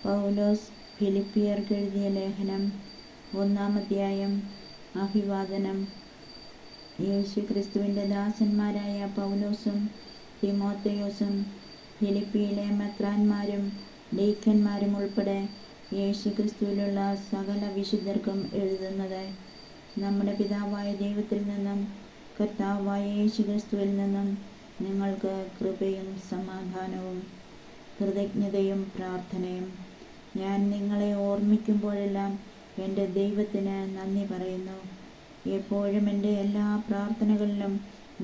പൗലോസ് ഫിലിപ്പിയർക്ക് എഴുതിയ ലേഖനം 1-ാം അധ്യായം. അഭിവാദനം. യേശുക്രിസ്തുവിൻ്റെ ദാസന്മാരായ പൗലോസും തിമോഥെയോസും ഫിലിപ്പിയിലെ മെത്രാന്മാരും ഡീക്കന്മാരും ഉൾപ്പെടെ യേശുക്രിസ്തുവിലുള്ള സകല വിശുദ്ധർക്കും എഴുതുന്നത്, നമ്മുടെ പിതാവായ ദൈവത്തിൽ നിന്നും കർത്താവായ യേശുക്രിസ്തുവിൽ നിന്നും നിങ്ങൾക്ക് കൃപയും സമാധാനവും കൃതജ്ഞതയും പ്രാർത്ഥനയും. ഞാൻ നിങ്ങളെ ഓർമ്മിക്കുമ്പോഴെല്ലാം എൻ്റെ ദൈവത്തിന് നന്ദി പറയുന്നു. എപ്പോഴും എൻ്റെ എല്ലാ പ്രാർത്ഥനകളിലും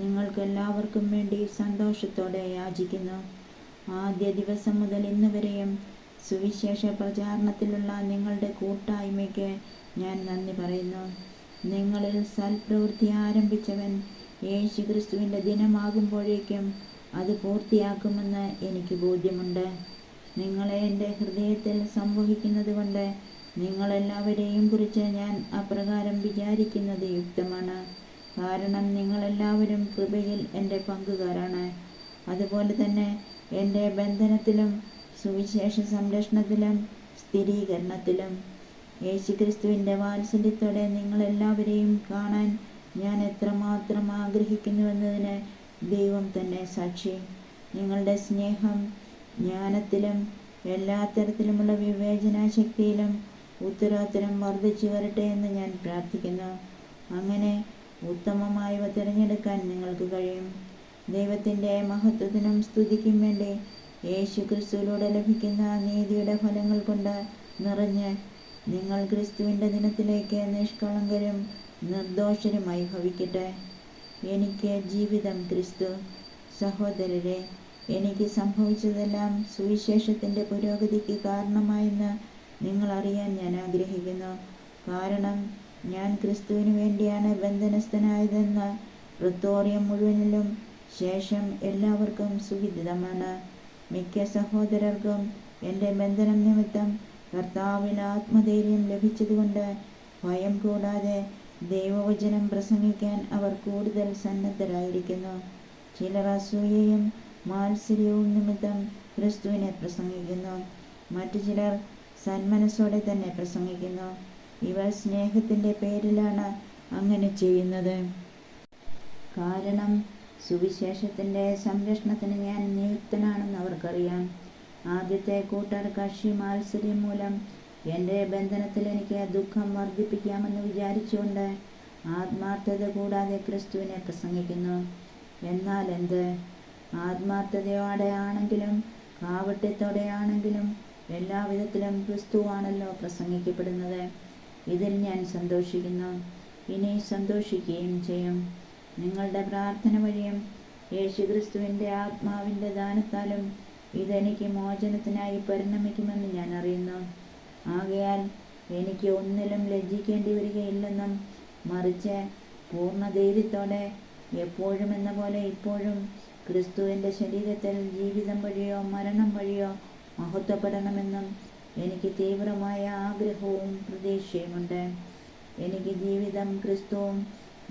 നിങ്ങൾക്കെല്ലാവർക്കും വേണ്ടി സന്തോഷത്തോടെ യാചിക്കുന്നു. ആദ്യ ദിവസം മുതൽ ഇന്നുവരെയും സുവിശേഷ പ്രചാരണത്തിലുള്ള നിങ്ങളുടെ കൂട്ടായ്മയ്ക്ക് ഞാൻ നന്ദി പറയുന്നു. നിങ്ങളിൽ സൽപ്രവൃത്തി ആരംഭിച്ചവൻ യേശുക്രിസ്തുവിൻ്റെ ദിനമാകുമ്പോഴേക്കും അത് പൂർത്തിയാക്കുമെന്ന് എനിക്ക് ബോധ്യമുണ്ട്. നിങ്ങളെ എൻ്റെ ഹൃദയത്തിൽ സംവഹിക്കുന്നത് കൊണ്ട് നിങ്ങളെല്ലാവരെയും കുറിച്ച് ഞാൻ അപ്രകാരം വിചാരിക്കുന്നത് യുക്തമാണ്. കാരണം നിങ്ങളെല്ലാവരും കൃപയിൽ എൻ്റെ പങ്കുകാരാണ്. അതുപോലെ തന്നെ എൻ്റെ ബന്ധനത്തിലും സുവിശേഷ സംരക്ഷണത്തിലും സ്ഥിരീകരണത്തിലും യേശുക്രിസ്തുവിൻ്റെ വാത്സല്യത്തോടെ നിങ്ങളെല്ലാവരെയും കാണാൻ ഞാൻ എത്രമാത്രം ആഗ്രഹിക്കുന്നുവെന്നതിന് ദൈവം തന്നെ സാക്ഷി. നിങ്ങളുടെ സ്നേഹം ജ്ഞാനത്തിലും എല്ലാ തരത്തിലുമുള്ള വിവേചനാശക്തിയിലും ഉത്തരോത്തരം വർദ്ധിച്ചു വരട്ടെ എന്ന് ഞാൻ പ്രാർത്ഥിക്കുന്നു. അങ്ങനെ ഉത്തമമായവ തിരഞ്ഞെടുക്കാൻ നിങ്ങൾക്ക് കഴിയും. ദൈവത്തിൻ്റെ മഹത്വത്തിനും സ്തുതിക്കും വേണ്ടി യേശുക്രിസ്തുവിലൂടെ ലഭിക്കുന്ന നീതിയുടെ ഫലങ്ങൾ കൊണ്ട് നിറഞ്ഞ് നിങ്ങൾ ക്രിസ്തുവിൻ്റെ ദിനത്തിലേക്ക് നിഷ്കളങ്കരും നിർദോഷരുമായി ഭവിക്കട്ടെ. എനിക്ക് ജീവിതം ക്രിസ്തു. സഹോദരരെ, എനിക്ക് സംഭവിച്ചതെല്ലാം സുവിശേഷത്തിൻ്റെ പുരോഗതിക്ക് കാരണമായെന്ന് നിങ്ങൾ അറിയാൻ ഞാൻ ആഗ്രഹിക്കുന്നു. കാരണം ഞാൻ ക്രിസ്തുവിന് വേണ്ടിയാണ് ബന്ധനസ്ഥനായതെന്ന് പ്രത്തോറിയം മുഴുവനിലും ശേഷം എല്ലാവർക്കും സുവിദിതമാണ്. മിക്ക സഹോദരർക്കും എൻ്റെ ബന്ധനം നിമിത്തം കർത്താവിൽ ആത്മധൈര്യം ലഭിച്ചതുകൊണ്ട് ഭയം കൂടാതെ ദൈവവചനം പ്രസംഗിക്കാൻ അവർ കൂടുതൽ സന്നദ്ധരായിരിക്കുന്നു. ചിലർ അസൂയയും മാത്സര്യവും നിമിത്തം ക്രിസ്തുവിനെ പ്രസംഗിക്കുന്നു. മറ്റു ചിലർ സന്മനസ്സോടെ തന്നെ പ്രസംഗിക്കുന്നു. ഇവർ സ്നേഹത്തിൻ്റെ പേരിലാണ് അങ്ങനെ ചെയ്യുന്നത്. കാരണം സുവിശേഷത്തിൻ്റെ സംരക്ഷണത്തിന് ഞാൻ നിയുക്തനാണെന്ന് അവർക്കറിയാം. ആദ്യത്തെ കൂട്ടർ കക്ഷി മാത്സര്യം മൂലം എൻ്റെ ബന്ധനത്തിൽ എനിക്ക് ദുഃഖം വർദ്ധിപ്പിക്കാമെന്ന് വിചാരിച്ചുകൊണ്ട് ആത്മാർത്ഥത കൂടാതെ ക്രിസ്തുവിനെ പ്രസംഗിക്കുന്നു. എന്നാൽ എന്ത്? ആത്മാർത്ഥതയോടെ ആണെങ്കിലും കാവട്യത്തോടെ ആണെങ്കിലും എല്ലാവിധത്തിലും ക്രിസ്തുവാണല്ലോ പ്രസംഗിക്കപ്പെടുന്നത്. ഇതിൽ ഞാൻ സന്തോഷിക്കുന്നു, ഇനി സന്തോഷിക്കുകയും ചെയ്യും. നിങ്ങളുടെ പ്രാർത്ഥന വഴിയും യേശുക്രിസ്തുവിൻ്റെ ആത്മാവിൻ്റെ ദാനത്താലും ഇതെനിക്ക് മോചനത്തിനായി പരിണമിക്കുമെന്ന് ഞാൻ അറിയുന്നു. ആകയാൽ എനിക്ക് ഒന്നിലും ലജ്ജിക്കേണ്ടി വരികയില്ലെന്നും മറിച്ച് പൂർണ്ണധൈര്യത്തോടെ എപ്പോഴും എന്ന പോലെ ഇപ്പോഴും ക്രിസ്തുവിൻ്റെ ശരീരത്തിൽ ജീവിതം വഴിയോ മരണം വഴിയോ മഹത്വപ്പെടണമെന്നും എനിക്ക് തീവ്രമായ ആഗ്രഹവും പ്രതീക്ഷയുമുണ്ട്. എനിക്ക് ജീവിതം ക്രിസ്തുവും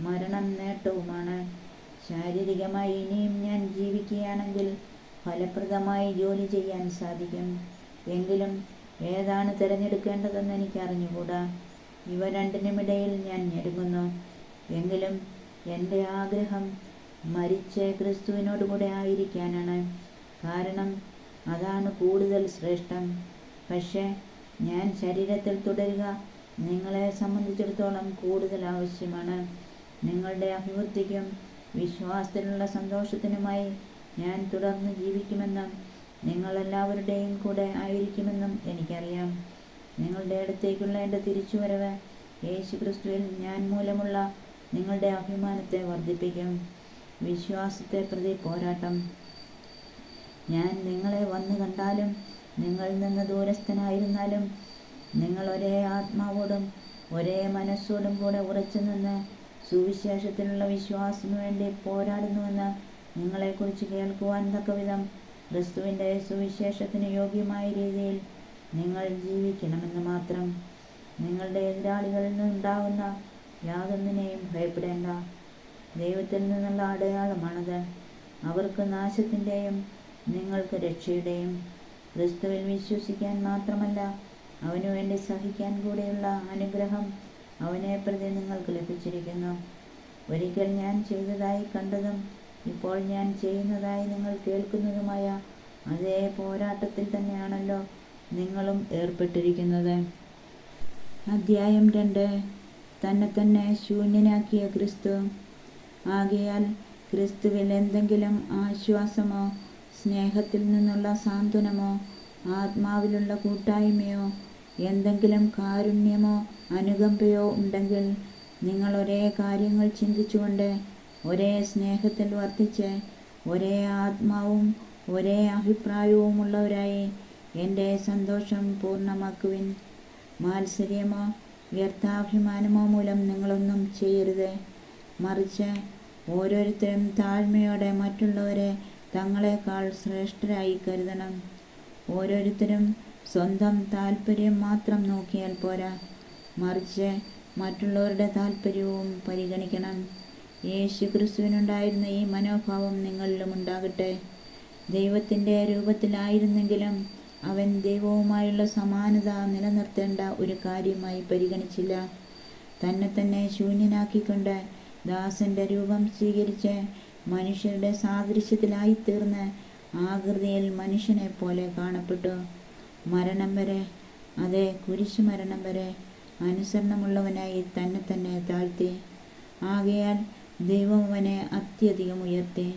മരണം നേട്ടവുമാണ്. ശാരീരികമായി ഇനിയും ഞാൻ ജീവിക്കുകയാണെങ്കിൽ ഫലപ്രദമായി ജോലി ചെയ്യാൻ സാധിക്കും. എങ്കിലും ഏതാണ് തിരഞ്ഞെടുക്കേണ്ടതെന്ന് എനിക്ക് അറിഞ്ഞുകൂടാ. ഇവ രണ്ടിനുമിടയിൽ ഞാൻ ഞെരുങ്ങുന്നു. എങ്കിലും എൻ്റെ ആഗ്രഹം മരിച്ച് ക്രിസ്തുവിനോടുകൂടെ ആയിരിക്കാനാണ്. കാരണം അതാണ് കൂടുതൽ ശ്രേഷ്ഠം. പക്ഷേ ഞാൻ ശരീരത്തിൽ തുടരുക നിങ്ങളെ സംബന്ധിച്ചിടത്തോളം കൂടുതൽ ആവശ്യമാണ്. നിങ്ങളുടെ അഭിവൃദ്ധിക്കും വിശ്വാസത്തിലുള്ള സന്തോഷത്തിനുമായി ഞാൻ തുടർന്ന് ജീവിക്കുമെന്നും നിങ്ങളെല്ലാവരുടെയും കൂടെ ആയിരിക്കുമെന്നും എനിക്കറിയാം. നിങ്ങളുടെ അടുത്തേക്കുള്ള എൻ്റെ തിരിച്ചുവരവ് യേശുക്രിസ്തുവിൽ ഞാൻ മൂലമുള്ള നിങ്ങളുടെ അഭിമാനത്തെ വർദ്ധിപ്പിക്കും. വിശ്വാസത്തെ പ്രതി പോരാട്ടം. ഞാൻ നിങ്ങളെ വന്നു കണ്ടാലും നിങ്ങളിൽ നിന്ന് ദൂരസ്ഥനായിരുന്നാലും നിങ്ങൾ ഒരേ ആത്മാവോടും ഒരേ മനസ്സോടും കൂടെ ഉറച്ചു നിന്ന് സുവിശേഷത്തിലുള്ള വിശ്വാസത്തിനു വേണ്ടി പോരാടുന്നുവെന്ന് നിങ്ങളെക്കുറിച്ച് കേൾക്കുവാൻ തക്കവിധം ക്രിസ്തുവിൻ്റെ സുവിശേഷത്തിന് യോഗ്യമായ രീതിയിൽ നിങ്ങൾ ജീവിക്കണമെന്ന് മാത്രം. നിങ്ങളുടെ എതിരാളികളിൽ നിന്നുണ്ടാകുന്ന യാതൊന്നിനെയും ഭയപ്പെടേണ്ട. ദൈവത്തിൽ നിന്നുള്ള അടയാളമാണത്. അവർക്ക് നാശത്തിൻ്റെയും നിങ്ങൾക്ക് രക്ഷയുടെയും. ക്രിസ്തുവിൽ വിശ്വസിക്കാൻ മാത്രമല്ല, അവനു വേണ്ടി സഹിക്കാൻ കൂടെയുള്ള അനുഗ്രഹം അവനെ പ്രതി നിങ്ങൾക്ക് ലഭിച്ചിരിക്കുന്നു. ഒരിക്കൽ ഞാൻ ചെയ്തതായി കണ്ടതും ഇപ്പോൾ ഞാൻ ചെയ്യുന്നതായി നിങ്ങൾ കേൾക്കുന്നതുമായ അതേ പോരാട്ടത്തിൽ തന്നെയാണല്ലോ നിങ്ങളും ഏർപ്പെട്ടിരിക്കുന്നത്. അധ്യായം 2. തന്നെ ശൂന്യനാക്കിയ ക്രിസ്തു. ആകയാൽ ക്രിസ്തുവിൽ എന്തെങ്കിലും ആശ്വാസമോ, സ്നേഹത്തിൽ നിന്നുള്ള സാന്ത്വനമോ, ആത്മാവിലുള്ള കൂട്ടായ്മയോ, എന്തെങ്കിലും കാരുണ്യമോ അനുകമ്പയോ ഉണ്ടെങ്കിൽ, നിങ്ങൾ ഒരേ കാര്യങ്ങൾ ചിന്തിച്ചുകൊണ്ട് ഒരേ സ്നേഹത്തിൽ വർദ്ധിച്ച് ഒരേ ആത്മാവും ഒരേ അഭിപ്രായവുമുള്ളവരായി എൻ്റെ സന്തോഷം പൂർണ്ണമാക്കുവിൻ. മാത്സര്യമോ വ്യർത്ഥാഭിമാനമോ മൂലം നിങ്ങളൊന്നും ചെയ്യരുത്. മറിച്ച് ഓരോരുത്തരും താഴ്മയോടെ മറ്റുള്ളവരെ തങ്ങളെക്കാൾ ശ്രേഷ്ഠരായി കരുതണം. ഓരോരുത്തരും സ്വന്തം താല്പര്യം മാത്രം നോക്കിയാൽ പോരാ, മറിച്ച് മറ്റുള്ളവരുടെ താല്പര്യവും പരിഗണിക്കണം. യേശു ക്രിസ്തുവിനുണ്ടായിരുന്ന ഈ മനോഭാവം നിങ്ങളിലും ഉണ്ടാകട്ടെ. ദൈവത്തിൻ്റെ രൂപത്തിലായിരുന്നെങ്കിലും അവൻ ദൈവവുമായുള്ള സമാനത നിലനിർത്തേണ്ട ഒരു കാര്യമായി പരിഗണിച്ചില്ല. തന്നെ ശൂന്യനാക്കിക്കൊണ്ട് ദാസന്റെ രൂപം സ്വീകരിച്ച് മനുഷ്യരുടെ സാദൃശ്യത്തിലായിത്തീർന്ന് ആകൃതിയിൽ മനുഷ്യനെ പോലെ കാണപ്പെട്ടു. മരണം വരെ, അതെ കുരിശുമരണം വരെ അനുസരണമുള്ളവനായി തന്നെ താഴ്ത്തി. ആകയാൽ ദൈവം അവനെ അത്യധികം ഉയർത്തി,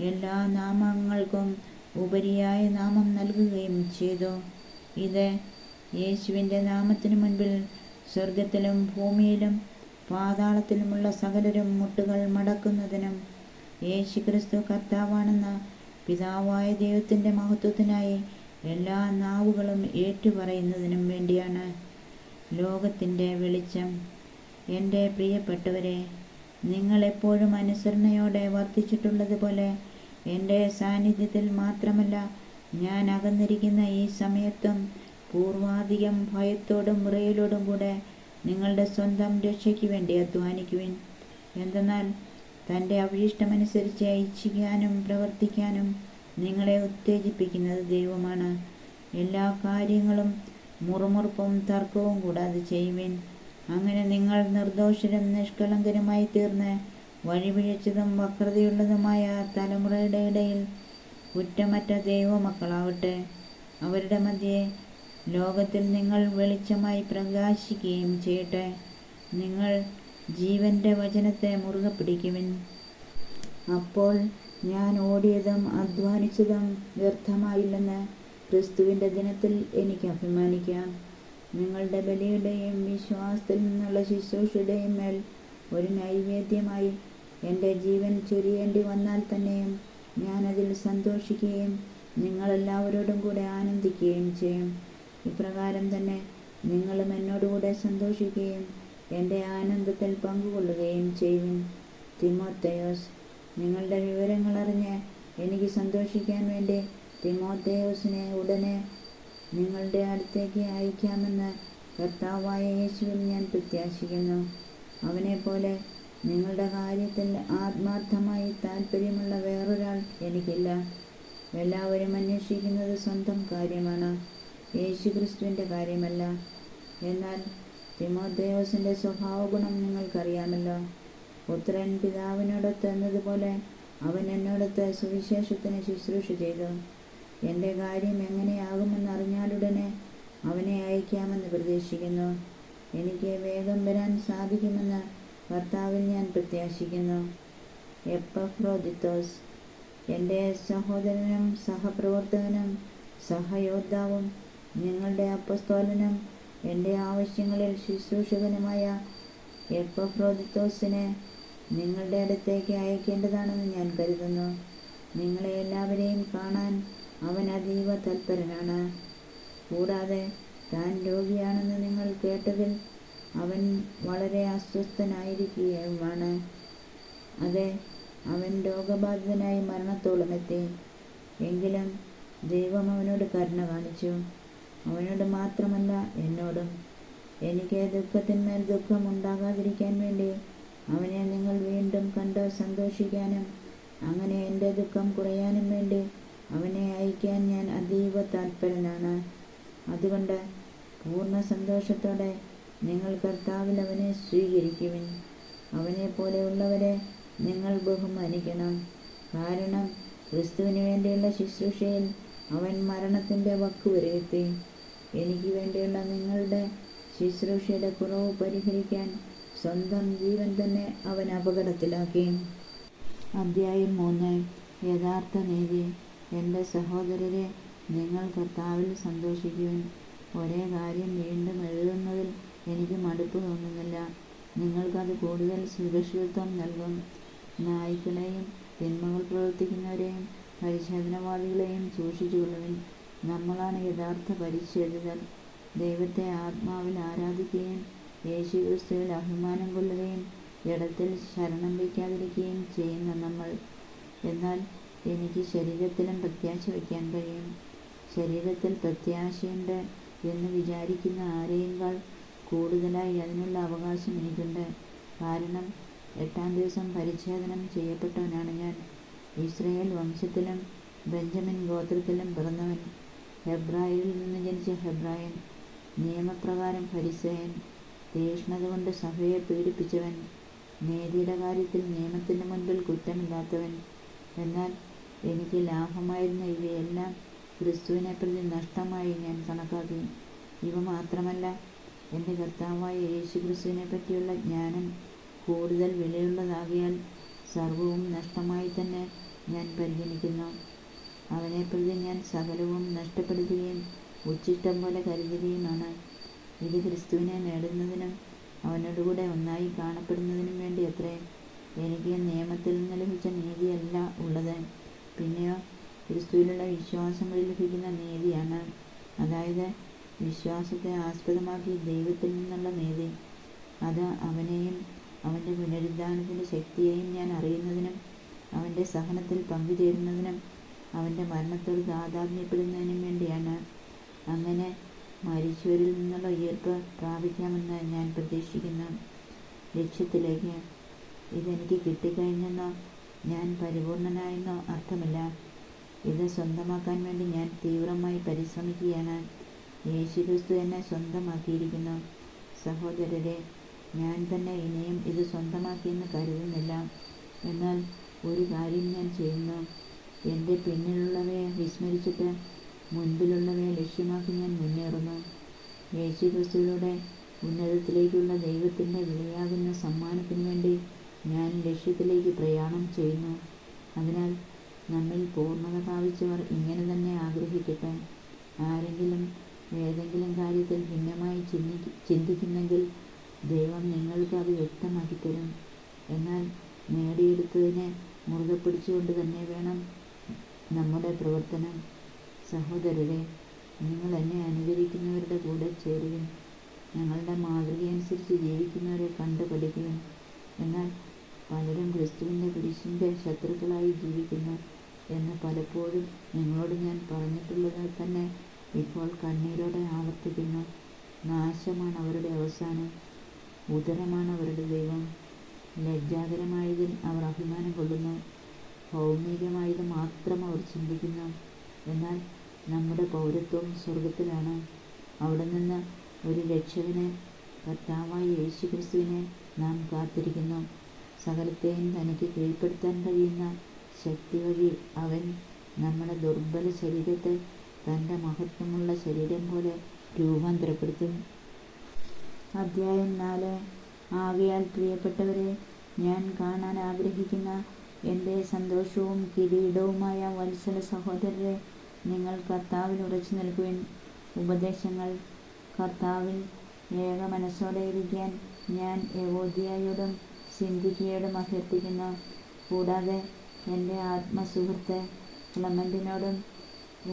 എല്ലാ നാമങ്ങൾക്കും ഉപരിയായ നാമം നൽകുകയും ചെയ്തു. ഇത് യേശുവിൻ്റെ നാമത്തിനു മുൻപിൽ സ്വർഗത്തിലും ഭൂമിയിലും പാതാളത്തിലുമുള്ള സകലരും മുട്ടുകൾ മടക്കുന്നതിനും യേശു ക്രിസ്തു കർത്താവാണെന്ന പിതാവായ ദൈവത്തിൻ്റെ മഹത്വത്തിനായി എല്ലാ നാവുകളും ഏറ്റുപറയുന്നതിനും വേണ്ടിയാണ്. ലോകത്തിൻ്റെ വെളിച്ചം. എൻ്റെ പ്രിയപ്പെട്ടവരെ, നിങ്ങൾ എപ്പോഴും അനുസരണയോടെ വർദ്ധിച്ചിട്ടുള്ളതുപോലെ എൻ്റെ സാന്നിധ്യത്തിൽ മാത്രമല്ല, ഞാൻ അകന്നിരിക്കുന്ന ഈ സമയത്തും പൂർവാധികം ഭയത്തോടും വിറയലോടും കൂടെ നിങ്ങളുടെ സ്വന്തം രക്ഷയ്ക്ക് വേണ്ടി അധ്വാനിക്കുവിൻ. എന്തെന്നാൽ തൻ്റെ അഭീഷ്ടമനുസരിച്ച് ഇച്ഛിക്കാനും പ്രവർത്തിക്കാനും നിങ്ങളെ ഉത്തേജിപ്പിക്കുന്നത് ദൈവമാണ്. എല്ലാ കാര്യങ്ങളും മുറുമുറുപ്പും തർക്കവും കൂടാതെ ചെയ്യുവിൻ. അങ്ങനെ നിങ്ങൾ നിർദോഷരും നിഷ്കളങ്കരുമായി തീർന്ന് വഴിപിഴച്ചതും വക്രതയുള്ളതുമായ തലമുറയുടെ ഇടയിൽ കുറ്റമറ്റ ദൈവമക്കളാവട്ടെ. അവരുടെ മധ്യേ ലോകത്തിൽ നിങ്ങൾ വെളിച്ചമായി പ്രകാശിക്കുകയും ചെയ്യട്ടെ. നിങ്ങൾ ജീവന്റെ വചനത്തെ മുറുകെ പിടിക്കുവിൻ. അപ്പോൾ ഞാൻ ഓടിയതും അധ്വാനിച്ചതും വ്യർത്ഥമായില്ലെന്ന് ക്രിസ്തുവിൻ്റെ ദിനത്തിൽ എനിക്ക് അഭിമാനിക്കാം. നിങ്ങളുടെ ബലിയുടെയും വിശ്വാസത്തിൽ നിന്നുള്ള ശുശ്രൂഷയുടെയും മേൽ ഒരു നൈവേദ്യമായി എൻ്റെ ജീവൻ ചൊരിയേണ്ടി വന്നാൽ തന്നെയും ഞാനതിൽ സന്തോഷിക്കുകയും നിങ്ങളെല്ലാവരോടും കൂടെ ആനന്ദിക്കുകയും ചെയ്യും. ഇപ്രകാരം തന്നെ നിങ്ങളും എന്നോടുകൂടെ സന്തോഷിക്കുകയും എൻ്റെ ആനന്ദത്തിൽ പങ്കുകൊള്ളുകയും ചെയ്യും. തിമോഥെയോസ്. നിങ്ങളുടെ വിവരങ്ങൾ അറിഞ്ഞ് എനിക്ക് സന്തോഷിക്കാൻ വേണ്ടി തിമോഥെയോസിനെ ഉടനെ നിങ്ങളുടെ അടുത്തേക്ക് അയക്കാമെന്ന് കർത്താവായ യേശുവിൽ ഞാൻ പ്രത്യാശിക്കുന്നു. അവനെപ്പോലെ നിങ്ങളുടെ കാര്യത്തിൽ ആത്മാർത്ഥമായി താല്പര്യമുള്ള വേറൊരാൾ എനിക്കില്ല. എല്ലാവരും അന്വേഷിക്കുന്നത് സ്വന്തം കാര്യമാണ്, യേശു ക്രിസ്തുവിൻ്റെ കാര്യമല്ല. എന്നാൽ തിമോഥെയോസിൻ്റെ സ്വഭാവഗുണം നിങ്ങൾക്കറിയാമല്ലോ. പുത്രൻ പിതാവിനോടൊത്ത് എന്നതുപോലെ അവൻ എന്നോടൊത്ത് സുവിശേഷത്തിന് ശുശ്രൂഷ ചെയ്തു. എൻ്റെ കാര്യം എങ്ങനെയാകുമെന്നറിഞ്ഞാലുടനെ അവനെ അയക്കാമെന്ന് പ്രതീക്ഷിക്കുന്നു. എനിക്ക് വേഗം വരാൻ സാധിക്കുമെന്ന് കർത്താവിൽ ഞാൻ പ്രത്യാശിക്കുന്നു. എപ്പഫ്രോദിത്തോസ്. എൻ്റെ സഹോദരനും സഹപ്രവർത്തകനും സഹയോദ്ധാവും നിങ്ങളുടെ അപ്പസ്തോലനും എൻ്റെ ആവശ്യങ്ങളിൽ ശുശ്രൂഷകനുമായ എപ്പഫ്രോദിത്തോസിനെ നിങ്ങളുടെ അടുത്തേക്ക് അയക്കേണ്ടതാണെന്ന് ഞാൻ കരുതുന്നു. നിങ്ങളെ എല്ലാവരെയും കാണാൻ അവൻ അതീവ തൽപരനാണ്. കൂടാതെ താൻ രോഗിയാണെന്ന് നിങ്ങൾ കേട്ടതിൽ അവൻ വളരെ അസ്വസ്ഥനായിരിക്കുകയുമാണ്. അതെ, അവൻ രോഗബാധിതനായി മരണത്തോളം എത്തി. എങ്കിലും ദൈവം അവനോട് കരുണ കാണിച്ചു. അവനോട് മാത്രമല്ല, എന്നോടും. എനിക്ക് ദുഃഖത്തിന്മേൽ ദുഃഖം ഉണ്ടാകാതിരിക്കാൻ വേണ്ടി അവനെ നിങ്ങൾ വീണ്ടും കണ്ട് സന്തോഷിക്കാനും അങ്ങനെ എൻ്റെ ദുഃഖം കുറയാനും വേണ്ടി അവനെ അയക്കാൻ ഞാൻ അതീവ തൽപരനാണ്. അതുകൊണ്ട് പൂർണ്ണ സന്തോഷത്തോടെ നിങ്ങൾ കർത്താവിൽ അവനെ സ്വീകരിക്കുവിൻ. അവനെപ്പോലെയുള്ളവരെ നിങ്ങൾ ബഹുമാനിക്കണം. കാരണം ക്രിസ്തുവിന് വേണ്ടിയുള്ള ശുശ്രൂഷയിൽ അവൻ മരണത്തിൻ്റെ വക്കുവരെ എത്തി. എനിക്ക് വേണ്ടിയുള്ള നിങ്ങളുടെ ശുശ്രൂഷയുടെ കുറവ് പരിഹരിക്കാൻ സ്വന്തം ജീവൻ തന്നെ അവൻ അപകടത്തിലാക്കി. അധ്യായം 3. യഥാർത്ഥ നീതി. എൻ്റെ സഹോദരരെ, നിങ്ങൾ കർത്താവിൽ സന്തോഷിക്കുവിൻ. ഒരേ കാര്യം വീണ്ടും എഴുതുന്നതിൽ എനിക്ക് മടുപ്പ് തോന്നുന്നില്ല. നിങ്ങൾക്കത് കൂടുതൽ സുരക്ഷിതത്വം നൽകും. നായ്ക്കളെയും തിന്മകൾ പ്രവർത്തിക്കുന്നവരെയും പരിച്ഛേദനവാദികളെയും സൂക്ഷിച്ചുകൊള്ളുവിൻ. നമ്മളാണ് യഥാർത്ഥ പരിച്ഛേദിതർ. ദൈവത്തെ ആത്മാവിൽ ആരാധിക്കുകയും യേശുക്രിസ്തുവിൽ അഭിമാനം കൊള്ളുകയും ജഡത്തിൽ ശരണം വയ്ക്കാതിരിക്കുകയും ചെയ്യുന്ന നമ്മൾ. എന്നാൽ എനിക്ക് ശരീരത്തിലും പ്രത്യാശ വയ്ക്കാൻ കഴിയും. ശരീരത്തിൽ പ്രത്യാശയുണ്ട് എന്ന് വിചാരിക്കുന്ന ആരെയേക്കാൾ കൂടുതലായി അതിനുള്ള അവകാശം എനിക്കുണ്ട്. കാരണം 8-ാം ദിവസം പരിച്ഛേദനം ചെയ്യപ്പെട്ടവനാണ് ഞാൻ. Israel വംശത്തിലും Benjamin ഗോത്രത്തിലും പിറന്നവൻ. ഹെബ്രായരിൽ നിന്ന് ജനിച്ച ഹെബ്രായൻ. നിയമപ്രകാരം ഫരിസേയൻ. തീക്ഷ്ണത കൊണ്ട് സഭയെ പീഡിപ്പിച്ചവൻ. നീതിയുടെ കാര്യത്തിൽ നിയമത്തിൻ്റെ മുൻപിൽ കുറ്റമില്ലാത്തവൻ. എന്നാൽ എനിക്ക് ലാഭമായിരുന്ന ഇവയെല്ലാം ക്രിസ്തുവിനെ പ്രതി നഷ്ടമായി ഞാൻ കണക്കാക്കി. ഇവ മാത്രമല്ല, എൻ്റെ കർത്താവായ യേശുക്രിസ്തുവിനെ പറ്റിയുള്ള ജ്ഞാനം കൂടുതൽ വിലയുള്ളതാകിയാൽ സർവവും നഷ്ടമായി തന്നെ ഞാൻ പരിഗണിക്കുന്നു. അവനെ പ്രതി ഞാൻ സകലവും നഷ്ടപ്പെടുത്തുകയും ഉച്ഛിഷ്ടം പോലെ കരുതുകയുമാണ്. ഇത് ക്രിസ്തുവിനെ നേടുന്നതിനും അവനോടുകൂടെ ഒന്നായി കാണപ്പെടുന്നതിനും വേണ്ടി അത്രേ. എനിക്ക് നിയമത്തിൽ നിന്ന് ലഭിച്ച നീതിയല്ല ഉള്ളത്, പിന്നെയോ ക്രിസ്തുവിലുള്ള വിശ്വാസം വഴി ലഭിക്കുന്ന നീതിയാണ്. അതായത് വിശ്വാസത്തെ ആസ്പദമാക്കി ദൈവത്തിൽ നിന്നുള്ള നീതി. അത് അവനെയും അവൻ്റെ പുനരുദ്ധാനത്തിൻ്റെ ശക്തിയെയും ഞാൻ അറിയുന്നതിനും അവൻ്റെ സഹനത്തിൽ പങ്കുചേരുന്നതിനും അവൻ്റെ മരണത്തോട് താതാത്മ്യപ്പെടുന്നതിനും വേണ്ടിയാണ്. അങ്ങനെ മരിച്ചവരിൽ നിന്നുള്ള ഉയർപ്പ് പ്രാപിക്കാമെന്ന് ഞാൻ പ്രതീക്ഷിക്കുന്നു. ലക്ഷ്യത്തിലേക്ക്. ഇതെനിക്ക് കിട്ടിക്കഴിഞ്ഞെന്നോ ഞാൻ പരിപൂർണനായെന്നോ അർത്ഥമില്ല. ഇത് സ്വന്തമാക്കാൻ വേണ്ടി ഞാൻ തീവ്രമായി പരിശ്രമിക്കുകയാണ്. യേശുക്രിസ്തു എന്നെ സ്വന്തമാക്കിയിരിക്കുന്നു. സഹോദരരെ, ഞാൻ തന്നെ ഇനിയും ഇത് സ്വന്തമാക്കിയെന്ന് കരുതുന്നില്ല. എന്നാൽ ഒരു കാര്യം ഞാൻ ചെയ്യുന്നു. എൻ്റെ പിന്നിലുള്ളവയെ വിസ്മരിച്ചിട്ട് മുൻപിലുള്ളവയെ ലക്ഷ്യമാക്കി ഞാൻ മുന്നേറുന്നു. യേശുക്രിസ്തുവിലൂടെ ഉന്നതത്തിലേക്കുള്ള ദൈവത്തിൻ്റെ വിലയാകുന്ന സമ്മാനത്തിനു വേണ്ടി ഞാൻ ലക്ഷ്യത്തിലേക്ക് പ്രയാണം ചെയ്യുന്നു. അതിനാൽ നമ്മിൽ പൂർണ്ണത പ്രാപിച്ചവർ ഇങ്ങനെ തന്നെ ആഗ്രഹിക്കട്ടെ. ആരെങ്കിലും ഏതെങ്കിലും കാര്യത്തിൽ ഭിന്നമായി ചിന്തിക്കുന്നെങ്കിൽ ദൈവം നിങ്ങൾക്ക് അത് വ്യക്തമാക്കി തരും. എന്നാൽ നേടിയെടുത്തതിനെ മുറുകെ പിടിച്ചുകൊണ്ട് തന്നെ വേണം നമ്മുടെ പ്രവർത്തനം. സഹോദരരെ, നിങ്ങൾ എന്നെ അനുകരിക്കുന്നവരുടെ കൂടെ ചേരുവിൻ. ഞങ്ങളുടെ മാതൃകയനുസരിച്ച് ജീവിക്കുന്നവരെ കണ്ട് പഠിക്കുവിൻ. എന്നാൽ പലരും ക്രിസ്തുവിൻ്റെ കുരിശിൻ്റെ ശത്രുക്കളായി ജീവിക്കുന്നു എന്ന് പലപ്പോഴും നിങ്ങളോട് ഞാൻ പറഞ്ഞിട്ടുള്ളത് തന്നെ ഇപ്പോൾ കണ്ണീരോടെ ആവർത്തിക്കുന്നു. നാശമാണ് അവരുടെ അവസാനം, ഉദരമാണ് അവരുടെ ദൈവം. ലജ്ജാകരമായതിൽ അവർ അഭിമാനം കൊള്ളുന്നു, ഭൗമികമായത് മാത്രം അവർ ചിന്തിക്കുന്നു. എന്നാൽ നമ്മുടെ പൗരത്വം സ്വർഗത്തിലാണ്. അവിടെ നിന്ന് ഒരു രക്ഷകനെ, കർത്താവായ യേശുക്രിസ്തുവിനെ നാം കാത്തിരിക്കുന്നു. സകലത്തെയും തനിക്ക് കീഴ്പ്പെടുത്താൻ കഴിയുന്ന ശക്തി വഴി അവൻ നമ്മുടെ ദുർബല ശരീരത്തെ തൻ്റെ മഹത്വമുള്ള ശരീരം പോലെ രൂപാന്തരപ്പെടുത്തും. അധ്യായം 4. ആകയാൽ പ്രിയപ്പെട്ടവരെ, ഞാൻ കാണാൻ ആഗ്രഹിക്കുന്ന എൻ്റെ സന്തോഷവും കിരീടവുമായ വത്സല സഹോദരരെ, നിങ്ങൾ കർത്താവിൽ ഉറച്ചു നിൽക്കുവിൻ. ഉപദേശങ്ങൾ. കർത്താവിൽ ഏക മനസ്സോടെ ഇരിക്കാൻ ഞാൻ എവോദ്യയോടും സിന്തിക്കയോടും അഭ്യർത്ഥിക്കുന്നു. കൂടാതെ എൻ്റെ ആത്മസുഹൃത്ത് ക്ലെമന്റിനോടും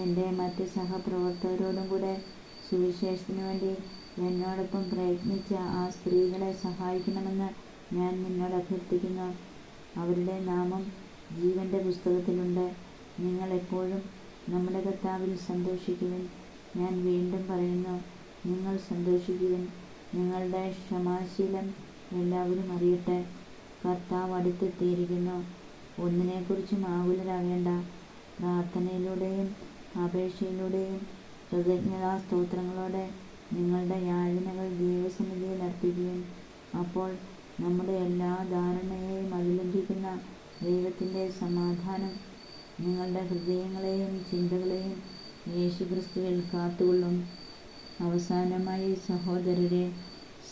എൻ്റെ മറ്റ് സഹപ്രവർത്തകരോടും കൂടെ സുവിശേഷത്തിനു വേണ്ടി എന്നോടൊപ്പം പ്രയത്നിച്ച ആ സ്ത്രീകളെ സഹായിക്കണമെന്ന് ഞാൻ നിന്നോട് അഭ്യർത്ഥിക്കുന്നു. അവരുടെ നാമം ജീവൻ്റെ പുസ്തകത്തിലുണ്ട്. നിങ്ങൾ എപ്പോഴും നമ്മുടെ കർത്താവിൽ സന്തോഷിക്കുവിൻ. ഞാൻ വീണ്ടും പറയുന്നു, നിങ്ങൾ സന്തോഷിക്കുവിൻ. നിങ്ങളുടെ ക്ഷമാശീലം എല്ലാവരും അറിയട്ടെ. കർത്താവ് അടുത്തെത്തിയിരിക്കുന്നു. ഒന്നിനെക്കുറിച്ചും ആകുലരാകേണ്ട. പ്രാർത്ഥനയിലൂടെയും അപേക്ഷയിലൂടെയും കൃതജ്ഞതാ സ്തോത്രങ്ങളോടെ നിങ്ങളുടെ യാചനകൾ ദൈവസന്നിധിയിൽ അർപ്പിക്കുവിൻ. അപ്പോൾ നമ്മുടെ എല്ലാ ധാരണയെയും അതിലംഘിക്കുന്ന ദൈവത്തിൻ്റെ സമാധാനം നിങ്ങളുടെ ഹൃദയങ്ങളെയും ചിന്തകളെയും യേശുക്രിസ്തുവിൽ കാത്തുകൊള്ളും. അവസാനമായി സഹോദരരെ,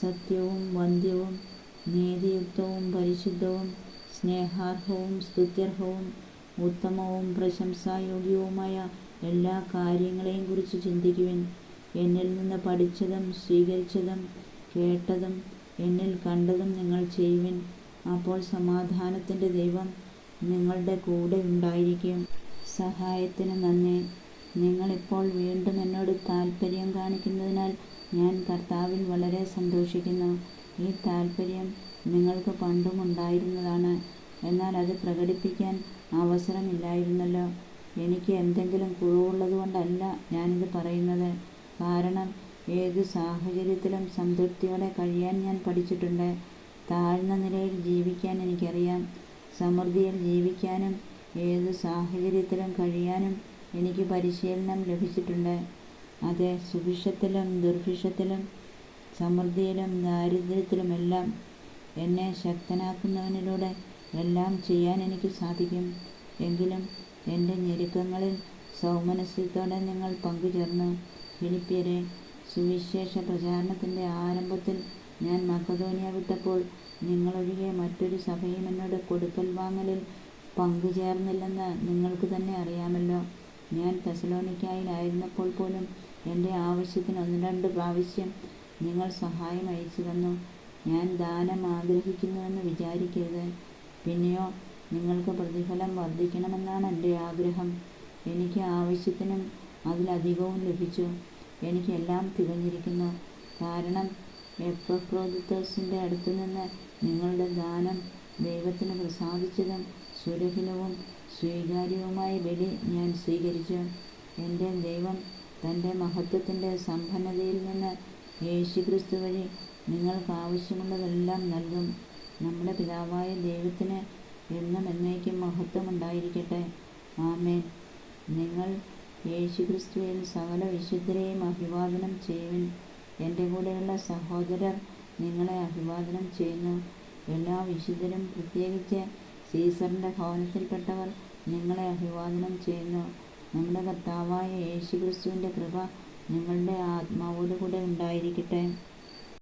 സത്യവും വന്ധ്യവും നീതിയുക്തവും പരിശുദ്ധവും സ്നേഹാർഹവും സ്തുത്യർഹവും ഉത്തമവും പ്രശംസായോഗ്യവുമായ എല്ലാ കാര്യങ്ങളെയും കുറിച്ച് ചിന്തിക്കുവിൻ. എന്നിൽ നിന്ന് പഠിച്ചതും സ്വീകരിച്ചതും കേട്ടതും എന്നിൽ കണ്ടതും നിങ്ങൾ ചെയ്യുവിൻ. അപ്പോൾ സമാധാനത്തിൻ്റെ ദൈവം നിങ്ങളുടെ കൂടെ ഉണ്ടായിരിക്കും. സഹായത്തിന് നന്ദി. നിങ്ങളിപ്പോൾ വീണ്ടും എന്നോട് താൽപ്പര്യം കാണിക്കുന്നതിനാൽ ഞാൻ കർത്താവിൽ വളരെ സന്തോഷിക്കുന്നു. ഈ താൽപ്പര്യം നിങ്ങൾക്ക് പണ്ടും ഉണ്ടായിരുന്നതാണ്, എന്നാൽ അത് പ്രകടിപ്പിക്കാൻ അവസരമില്ലായിരുന്നല്ലോ. എനിക്ക് എന്തെങ്കിലും കുറവുള്ളതുകൊണ്ടല്ല ഞാനിത് പറയുന്നത്. കാരണം ഏതു സാഹചര്യത്തിലും സംതൃപ്തിയോടെ കഴിയാൻ ഞാൻ പഠിച്ചിട്ടുണ്ട്. താഴ്ന്ന നിലയിൽ ജീവിക്കാൻ എനിക്കറിയാം. സമൃദ്ധിയിൽ ജീവിക്കാനും ഏതു സാഹചര്യത്തിലും കഴിയാനും എനിക്ക് പരിശീലനം ലഭിച്ചിട്ടുണ്ട്. അതെ, സുഭിക്ഷത്തിലും ദുർഭിക്ഷത്തിലും സമൃദ്ധിയിലും ദാരിദ്ര്യത്തിലുമെല്ലാം എന്നെ ശക്തനാക്കുന്നവനിലൂടെ എല്ലാം ചെയ്യാൻ എനിക്ക് സാധിക്കും. എങ്കിലും എൻ്റെ ഞെരുക്കങ്ങളിൽ സൗമനസ്യത്തോടെ നിങ്ങൾ പങ്കുചേർന്നു. ഫിലിപ്പ്യരെ, സുവിശേഷ പ്രചാരണത്തിൻ്റെ ആരംഭത്തിൽ ഞാൻ മക്കെദോന്യ വിട്ടപ്പോൾ നിങ്ങളൊഴികെ മറ്റൊരു സഭയും എന്നോട് കൊടുക്കൽ വാങ്ങലിൽ പങ്കുചേർന്നില്ലെന്ന് നിങ്ങൾക്ക് തന്നെ അറിയാമല്ലോ. ഞാൻ തെസലോനിക്കായിലായിരുന്നപ്പോൾ പോലും എൻ്റെ ആവശ്യത്തിന് 1-2 പ്രാവശ്യം നിങ്ങൾ സഹായം അയച്ചു തന്നു. ഞാൻ ദാനം ആഗ്രഹിക്കുന്നുവെന്ന് വിചാരിക്കരുത്. പിന്നെയോ നിങ്ങൾക്ക് പ്രതിഫലം വർദ്ധിക്കണമെന്നാണ് എൻ്റെ ആഗ്രഹം. എനിക്ക് ആവശ്യത്തിനും അതിലധികവും ലഭിച്ചു. എനിക്ക് എല്ലാം തികഞ്ഞിരിക്കുന്നു. കാരണം എപ്പഫ്രോദിത്തോസിൻ്റെ അടുത്തുനിന്ന് നിങ്ങളുടെ ദാനം ദൈവത്തിന് പ്രസാദിച്ചതും സുരഭിലവും സ്വീകാര്യവുമായ ബലി ഞാൻ സ്വീകരിച്ചു. എൻ്റെ ദൈവം തൻ്റെ മഹത്വത്തിൻ്റെ സമ്പന്നതയിൽ നിന്ന് യേശുക്രിസ്തു വഴി നിങ്ങൾക്ക് ആവശ്യമുള്ളതെല്ലാം നൽകും. നമ്മുടെ പിതാവായ ദൈവത്തിന് എന്നും എന്നേക്കും മഹത്വമുണ്ടായിരിക്കട്ടെ. ആമേൻ. നിങ്ങൾ യേശുക്രിസ്തുവിൽ സകല വിശുദ്ധരെയും അഭിവാദനം ചെയ്യുവിൻ. എൻ്റെ കൂടെയുള്ള സഹോദരർ നിങ്ങളെ അഭിവാദനം ചെയ്യുന്നു. എല്ലാ വിശുദ്ധരും, പ്രത്യേകിച്ച് സീസറിൻ്റെ ഭവനത്തിൽപ്പെട്ടവർ നിങ്ങളെ അഭിവാദനം ചെയ്യുന്നു. നമ്മുടെ കർത്താവായ യേശുക്രിസ്തുവിൻ്റെ കൃപ നിങ്ങളുടെ ആത്മാവോടുകൂടെ ഉണ്ടായിരിക്കട്ടെ.